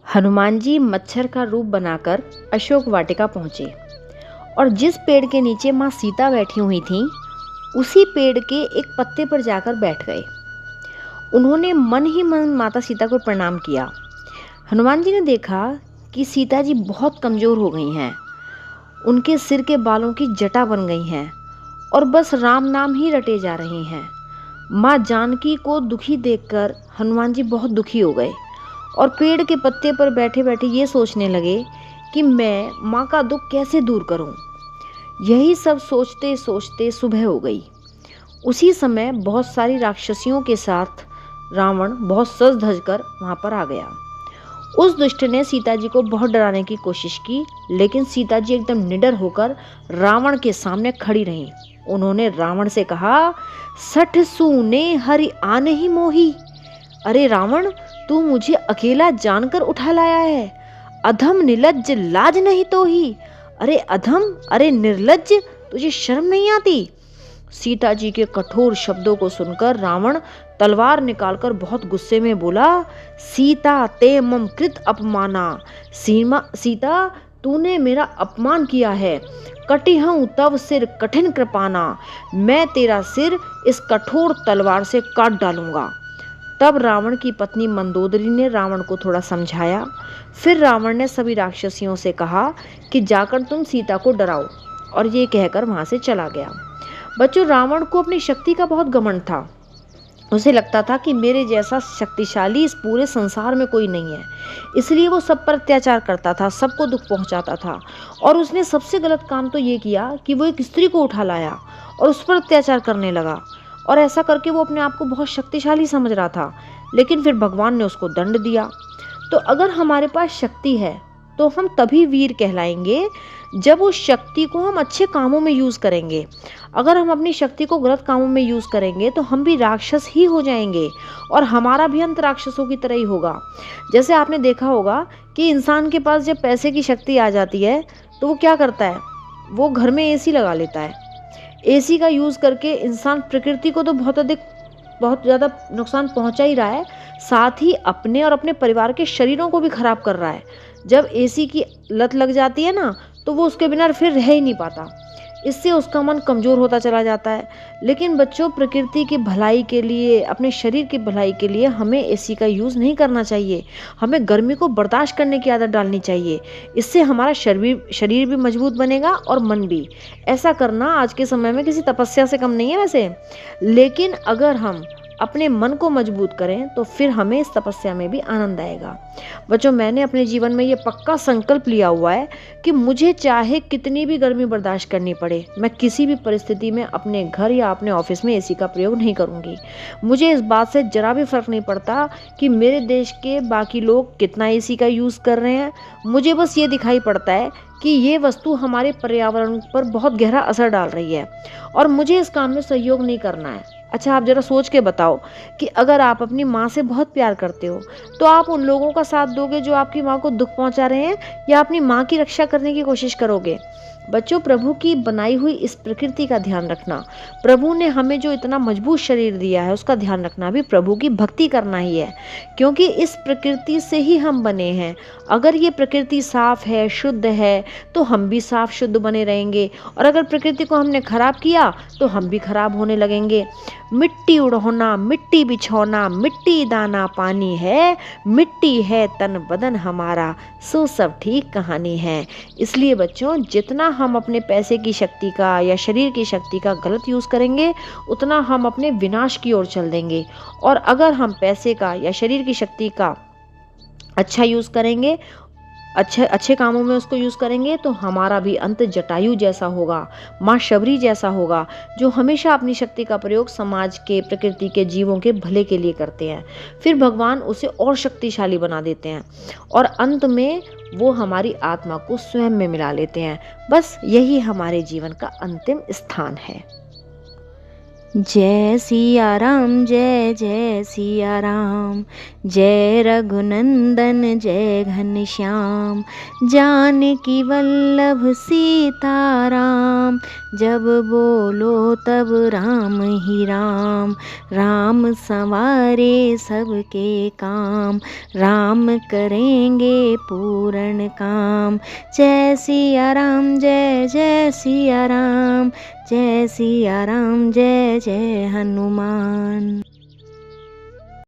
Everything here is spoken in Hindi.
हनुमान जी मच्छर का रूप बनाकर अशोक वाटिका पहुंचे और जिस पेड़ के नीचे माँ सीता बैठी हुई थीं, उसी पेड़ के एक पत्ते पर जाकर बैठ गए। उन्होंने मन ही मन माता सीता को प्रणाम किया। हनुमान जी ने देखा कि सीता जी बहुत कमजोर हो गई हैं। उनके सिर के बालों की जटा बन गई हैं और बस राम नाम ही रटे जा रही हैं। माँ जानकी को दुखी देखकर हनुमान जी बहुत दुखी हो गए और पेड़ के पत्ते पर बैठे बैठे ये सोचने लगे कि मैं माँ का दुख कैसे दूर करूं। यही सब सोचते सोचते सुबह हो गई। उसी समय बहुत सारी राक्षसियों के साथ रावण बहुत सज धज कर वहां पर आ गया। उस दुष्ट ने सीता जी को बहुत डराने की कोशिश की, लेकिन सीता जी एकदम निडर होकर रावण के सामने खड़ी रहीं। उन्होंने रावण से कहा, सठ सूने हरि आने ही मोही। अरे रावण, तू मुझे अकेला जानकर उठा लाया है। अधम निलज्ज लाज नहीं तो ही। अरे अधम, अरे निर्लज्ज, तुझे शर्म नहीं आती। सीता जी के कठोर शब्दों को सुनकर रावण तलवार निकालकर बहुत गुस्से में बोला, सीता ते मम कृत अपमाना। सीता, तूने मेरा अपमान किया है। कटिहऊं तव सिर कठिन कृपाना। मैं तेरा सिर इस कठोर तलवार से काट डालूंगा। तब रावण की पत्नी मंदोदरी ने रावण को थोड़ा समझाया। फिर रावण ने सभी राक्षसियों से कहा कि जाकर तुम सीता को डराओ, और ये कहकर वहां से चला गया। बच्चों, रावण को अपनी शक्ति का बहुत घमंड था। उसे लगता था कि मेरे जैसा शक्तिशाली इस पूरे संसार में कोई नहीं है, इसलिए वो सब पर अत्याचार करता था, सबको दुख पहुंचाता था। और उसने सबसे गलत काम तो ये किया कि वो एक स्त्री को उठा लाया और उस पर अत्याचार करने लगा, और ऐसा करके वो अपने आप को बहुत शक्तिशाली समझ रहा था। लेकिन फिर भगवान ने उसको दंड दिया। तो अगर हमारे पास शक्ति है तो हम तभी वीर कहलाएंगे जब उस शक्ति को हम अच्छे कामों में यूज़ करेंगे। अगर हम अपनी शक्ति को गलत कामों में यूज़ करेंगे तो हम भी राक्षस ही हो जाएंगे और हमारा भी अंत राक्षसों की तरह ही होगा। जैसे आपने देखा होगा कि इंसान के पास जब पैसे की शक्ति आ जाती है तो वो क्या करता है, वो घर में एसी लगा लेता है। एसी का यूज़ करके इंसान प्रकृति को तो बहुत ज़्यादा नुकसान पहुंचा ही रहा है, साथ ही अपने और अपने परिवार के शरीरों को भी खराब कर रहा है। जब एसी की लत लग जाती है ना, तो वो उसके बिना फिर रह ही नहीं पाता। इससे उसका मन कमज़ोर होता चला जाता है। लेकिन बच्चों, प्रकृति की भलाई के लिए, अपने शरीर की भलाई के लिए हमें एसी का यूज़ नहीं करना चाहिए। हमें गर्मी को बर्दाश्त करने की आदत डालनी चाहिए। इससे हमारा शरीर भी मजबूत बनेगा और मन भी। ऐसा करना आज के समय में किसी तपस्या से कम नहीं है वैसे। लेकिन अगर हम अपने मन को मजबूत करें तो फिर हमें इस तपस्या में भी आनंद आएगा। बच्चों, मैंने अपने जीवन में ये पक्का संकल्प लिया हुआ है कि मुझे चाहे कितनी भी गर्मी बर्दाश्त करनी पड़े, मैं किसी भी परिस्थिति में अपने घर या अपने ऑफिस में एसी का प्रयोग नहीं करूंगी। मुझे इस बात से जरा भी फर्क नहीं पड़ता कि मेरे देश के बाकी लोग कितना एसी का यूज़ कर रहे हैं। मुझे बस ये दिखाई पड़ता है कि ये वस्तु हमारे पर्यावरण पर बहुत गहरा असर डाल रही है और मुझे इस काम में सहयोग नहीं करना है। अच्छा, आप जरा सोच के बताओ कि अगर आप अपनी माँ से बहुत प्यार करते हो तो आप उन लोगों का साथ दोगे जो आपकी माँ को दुख पहुंचा रहे हैं, या अपनी माँ की रक्षा करने की कोशिश करोगे? बच्चों, प्रभु की बनाई हुई इस प्रकृति का ध्यान रखना, प्रभु ने हमें जो इतना मजबूत शरीर दिया है उसका ध्यान रखना भी प्रभु की भक्ति करना ही है, क्योंकि इस प्रकृति से ही हम बने हैं। अगर ये प्रकृति साफ है, शुद्ध है, तो हम भी साफ शुद्ध बने रहेंगे, और अगर प्रकृति को हमने खराब किया तो हम भी खराब होने लगेंगे। मिट्टी उड़होना, मिट्टी बिछौना, मिट्टी दाना पानी है, मिट्टी है तन बदन हमारा, सो सब ठीक कहानी है। इसलिए बच्चों, जितना हम अपने पैसे की शक्ति का या शरीर की शक्ति का गलत यूज़ करेंगे, उतना हम अपने विनाश की ओर चल देंगे। और अगर हम पैसे का या शरीर की शक्ति का अच्छा यूज़ करेंगे, अच्छे कामों में उसको यूज़ करेंगे, तो हमारा भी अंत जटायु जैसा होगा, माँ शबरी जैसा होगा, जो हमेशा अपनी शक्ति का प्रयोग समाज के, प्रकृति के जीवों के भले के लिए करते हैं। फिर भगवान उसे और शक्तिशाली बना देते हैं और अंत में वो हमारी आत्मा को स्वयं में मिला लेते हैं। बस यही हमारे जीवन का अंतिम स्थान है। जय सिया राम जय जय सिया राम, जय रघुनंदन जय घनश्याम, जानकी वल्लभ सीताराम, जब बोलो तब राम ही राम, राम संवारे सबके काम, राम करेंगे पूर्ण काम। जय सिया राम जय जय सिया राम, जय सिया राम जय जय हनुमान।